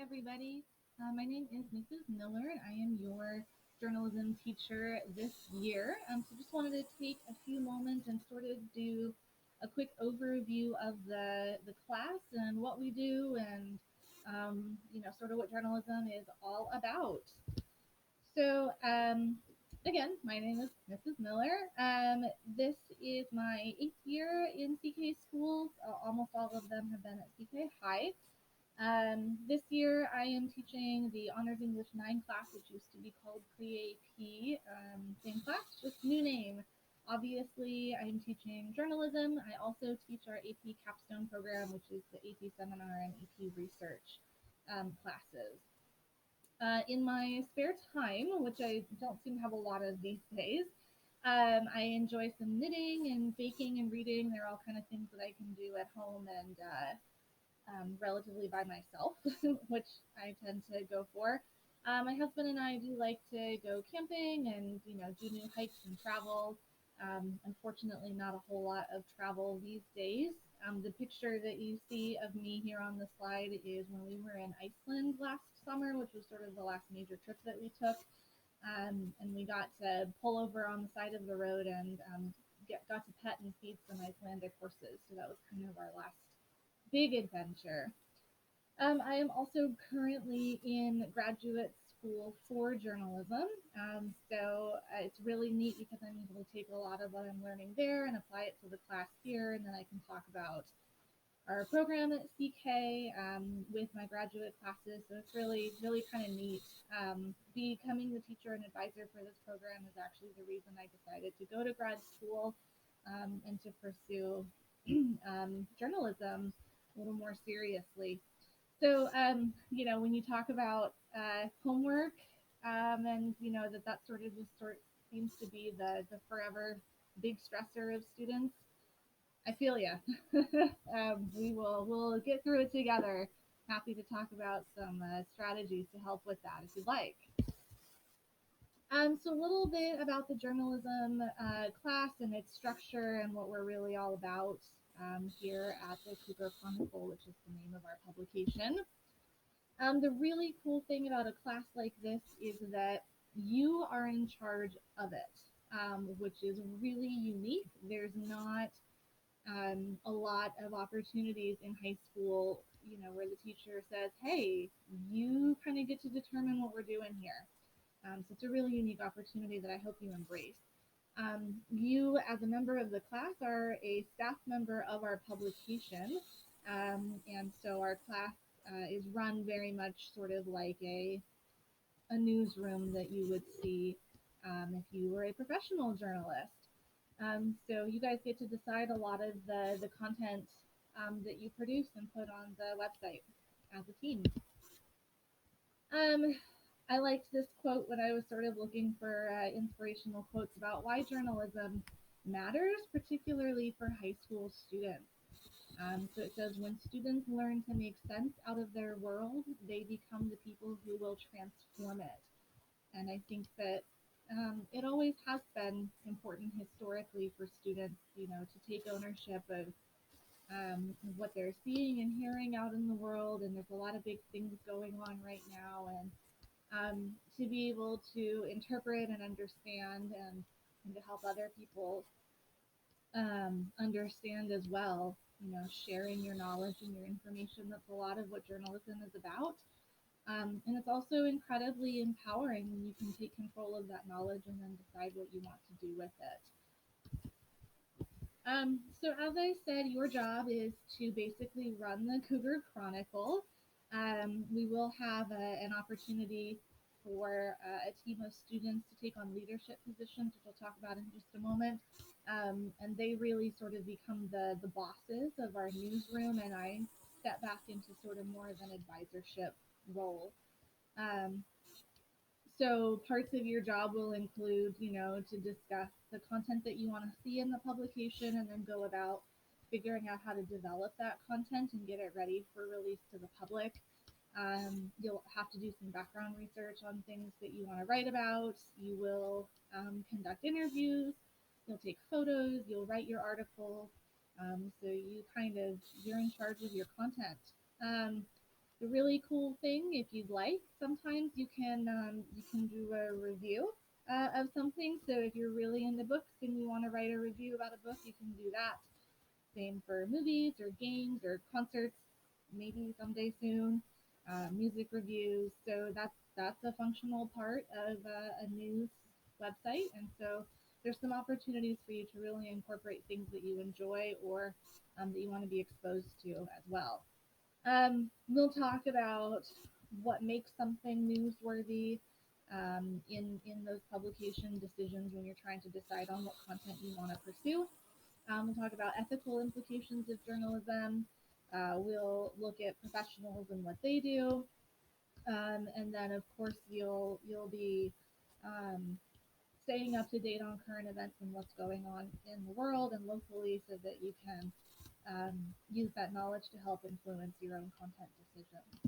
everybody. My name is Mrs. Miller, and I am your journalism teacher this year. So just wanted to take a few moments and sort of do a quick overview of the class and what we do, and sort of what journalism is all about. So again, my name is Mrs. Miller. This is my 8th year in CK schools. Almost all of them have been at CK High. This year, I am teaching the Honors English 9 class, which used to be called Pre-AP. Same class, just new name. Obviously, I am teaching journalism. I also teach our AP capstone program, which is the AP seminar and AP research classes. In my spare time, which I don't seem to have a lot of these days, I enjoy some knitting and baking and reading. They're all kind of things that I can do at home and relatively by myself, which I tend to go for. My husband and I do like to go camping and do new hikes and travel. Unfortunately, not a whole lot of travel these days. The picture that you see of me here on the slide is when we were in Iceland last summer, which was sort of the last major trip that we took. And we got to pull over on the side of the road and got to pet and feed some Icelandic horses. So that was kind of our last big adventure. I am also currently in graduate school for journalism. It's really neat because I'm able to take a lot of what I'm learning there and apply it to the class here, and then I can talk about our program at CK with my graduate classes. So it's really, really kind of neat. Becoming the teacher and advisor for this program is actually the reason I decided to go to grad school and to pursue journalism a little more seriously. So when you talk about homework, and that sort of just seems to be the forever big stressor of students. I feel you. We'll get through it together. Happy to talk about some strategies to help with that if you'd like. So a little bit about the journalism class and its structure and what we're really all about here at the Cougar Chronicle, which is the name of our publication. The really cool thing about a class like this is that you are in charge of it, which is really unique. There's not a lot of opportunities in high school, where the teacher says, hey, you kind of get to determine what we're doing here. So it's a really unique opportunity that I hope you embrace. You, as a member of the class, are a staff member of our publication. And so our class is run very much sort of like a newsroom that you would see if you were a professional journalist. So you guys get to decide a lot of the content that you produce and put on the website as a team. I liked this quote when I was sort of looking for inspirational quotes about why journalism matters, particularly for high school students. So it says, when students learn to make sense out of their world, they become the people who will transform it. And I think that it always has been important historically for students, to take ownership of what they're seeing and hearing out in the world. And there's a lot of big things going on right now. And to be able to interpret and understand and to help other people understand as well, sharing your knowledge and your information. That's a lot of what journalism is about. And it's also incredibly empowering when you can take control of that knowledge and then decide what you want to do with it. So as I said, your job is to basically run the Cougar Chronicle. We will have an opportunity for a team of students to take on leadership positions, which we'll talk about in just a moment. And they really sort of become the bosses of our newsroom, and I step back into sort of more of an advisorship role. Um, so parts of your job will include, to discuss the content that you want to see in the publication and then go about figuring out how to develop that content and get it ready for release to the public. You'll have to do some background research on things that you want to write about. You will conduct interviews. You'll take photos. You'll write your article. So you're in charge of your content. The really cool thing, if you'd like, sometimes you can do a review of something. So if you're really into books and you want to write a review about a book, you can do that. Same for movies or games or concerts, maybe someday soon. Music reviews. So that's a functional part of a news website, and so there's some opportunities for you to really incorporate things that you enjoy or that you want to be exposed to as well. We'll talk about what makes something newsworthy in those publication decisions when you're trying to decide on what content you want to pursue. We'll talk about ethical implications of journalism. We'll look at professionals and what they do, and then of course you'll be um, staying up to date on current events and what's going on in the world and locally, so that you can use that knowledge to help influence your own content decisions.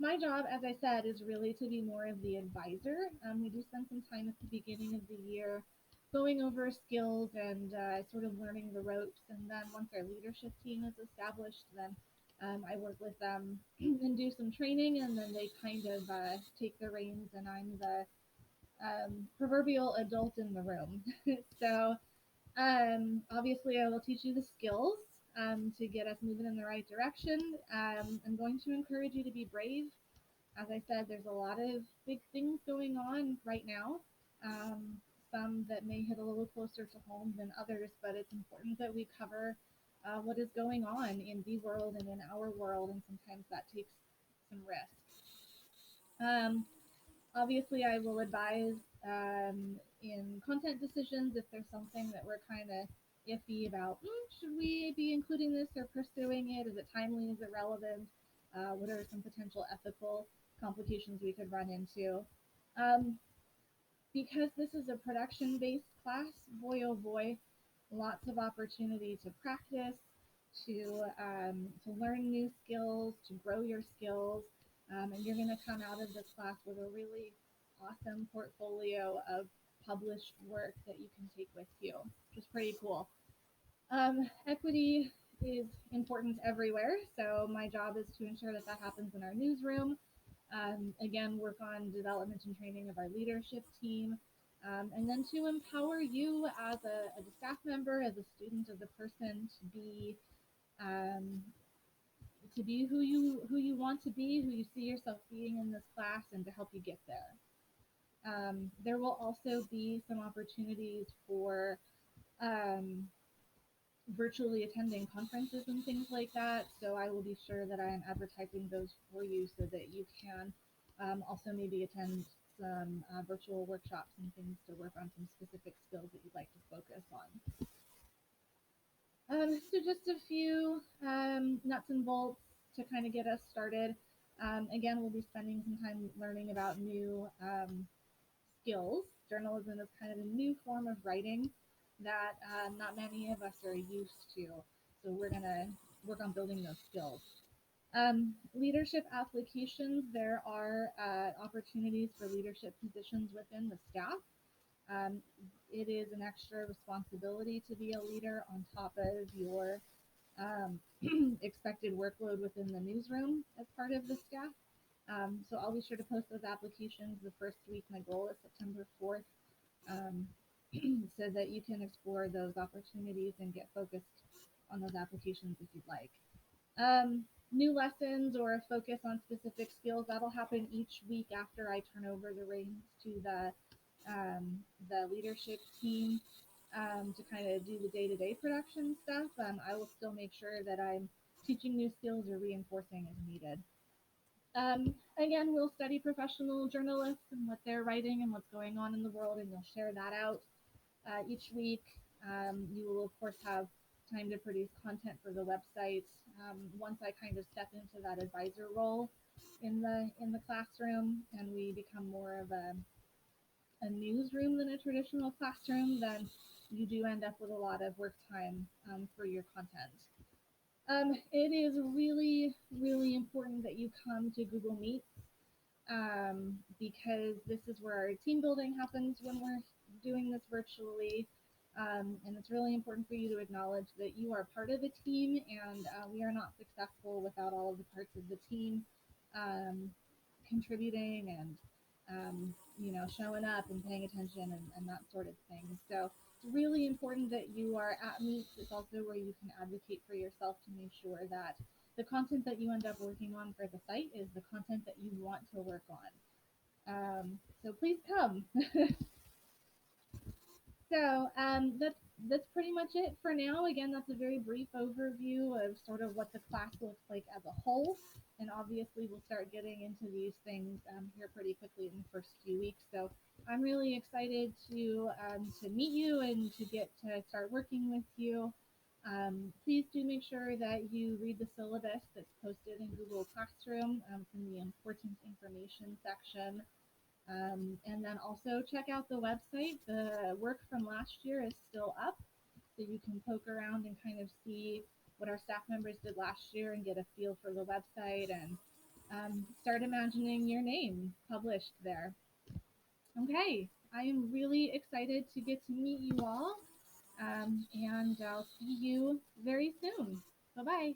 My job, as I said, is really to be more of the advisor. We do spend some time at the beginning of the year going over skills and sort of learning the ropes. And then once our leadership team is established, then I work with them and do some training, and then they kind of take the reins, and I'm the proverbial adult in the room. So obviously, I will teach you the skills to get us moving in the right direction. I'm going to encourage you to be brave. As I said, there's a lot of big things going on right now. Um, some that may hit a little closer to home than others, but it's important that we cover what is going on in the world and in our world, and sometimes that takes some risk. Um, Obviously, I will advise in content decisions if there's something that we're kind of iffy about. Should we be including this or pursuing it? Is it timely? Is it relevant? What are some potential ethical complications we could run into? Um, because this is a production based class, boy oh boy, lots of opportunity to practice, to learn new skills, to grow your skills, and you're going to come out of this class with a really awesome portfolio of published work that you can take with you, which is pretty cool. Equity is important everywhere, so my job is to ensure that that happens in our newsroom. Again, work on development and training of our leadership team, and then to empower you as a staff member, as a student, as a person um, to be who you want to be, who you see yourself being in this class, and to help you get there. There will also be some opportunities for um, virtually attending conferences and things like that. So I will be sure that I am advertising those for you so that you can also maybe attend some virtual workshops and things to work on some specific skills that you'd like to focus on. So just a few nuts and bolts to kind of get us started. Again, we'll be spending some time learning about new skills. Journalism is kind of a new form of writing that not many of us are used to. So we're going to work on building those skills. Leadership applications, there are opportunities for leadership positions within the staff. Um, it is an extra responsibility to be a leader on top of your um, expected workload within the newsroom as part of the staff. So I'll be sure to post those applications the first week. My goal is September 4th, um, so that you can explore those opportunities and get focused on those applications if you'd like. New lessons or a focus on specific skills, that'll happen each week after I turn over the reins to the leadership team to kind of do the day-to-day production stuff. I will still make sure that I'm teaching new skills or reinforcing as needed. Again, we'll study professional journalists and what they're writing and what's going on in the world, and you'll share that out each week. You will, of course, have time to produce content for the website. Once I kind of step into that advisor role in the classroom, and we become more of a newsroom than a traditional classroom, then you do end up with a lot of work time for your content. It is really, really important that you come to Google Meet because this is where our team building happens when we're doing this virtually. And it's really important for you to acknowledge that you are part of the team, and we are not successful without all of the parts of the team um, contributing and showing up and paying attention and that sort of thing. So it's really important that you are at meets. It's also where you can advocate for yourself to make sure that the content that you end up working on for the site is the content that you want to work on. So please come. So that's pretty much it for now. Again, that's a very brief overview of sort of what the class looks like as a whole. And obviously, we'll start getting into these things here pretty quickly in the first few weeks. So I'm really excited to meet you and to get to start working with you. Please do make sure that you read the syllabus that's posted in Google Classroom from the important information section. And then also check out the website. The work from last year is still up, so you can poke around and kind of see what our staff members did last year and get a feel for the website and start imagining your name published there. Okay, I am really excited to get to meet you all, and I'll see you very soon. Bye bye.